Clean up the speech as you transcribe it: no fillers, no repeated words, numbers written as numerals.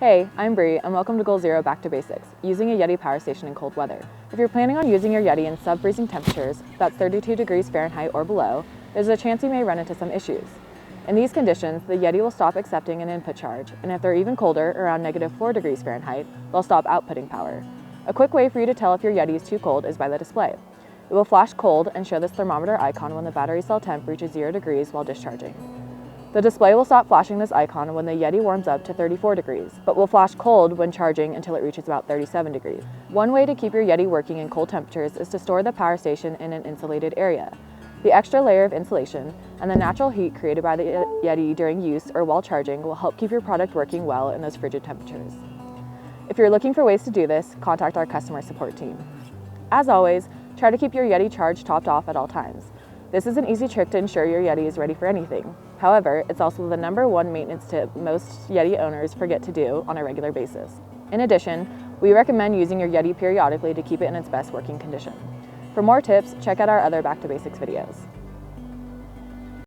Hey, I'm Bree, and welcome to Goal Zero Back to Basics, using a Yeti power station in cold weather. If you're planning on using your Yeti in sub-freezing temperatures, that's 32 degrees Fahrenheit or below, there's a chance you may run into some issues. In these conditions, the Yeti will stop accepting an input charge, and if they're even colder, around -4 degrees Fahrenheit, they'll stop outputting power. A quick way for you to tell if your Yeti is too cold is by the display. It will flash cold and show this thermometer icon when the battery cell temp reaches 0 degrees while discharging. The display will stop flashing this icon when the Yeti warms up to 34 degrees, but will flash cold when charging until it reaches about 37 degrees. One way to keep your Yeti working in cold temperatures is to store the power station in an insulated area. The extra layer of insulation and the natural heat created by the Yeti during use or while charging will help keep your product working well in those frigid temperatures. If you're looking for ways to do this, contact our customer support team. As always, try to keep your Yeti charge topped off at all times. This is an easy trick to ensure your Yeti is ready for anything. However, it's also the #1 maintenance tip most Yeti owners forget to do on a regular basis. In addition, we recommend using your Yeti periodically to keep it in its best working condition. For more tips, check out our other Back to Basics videos.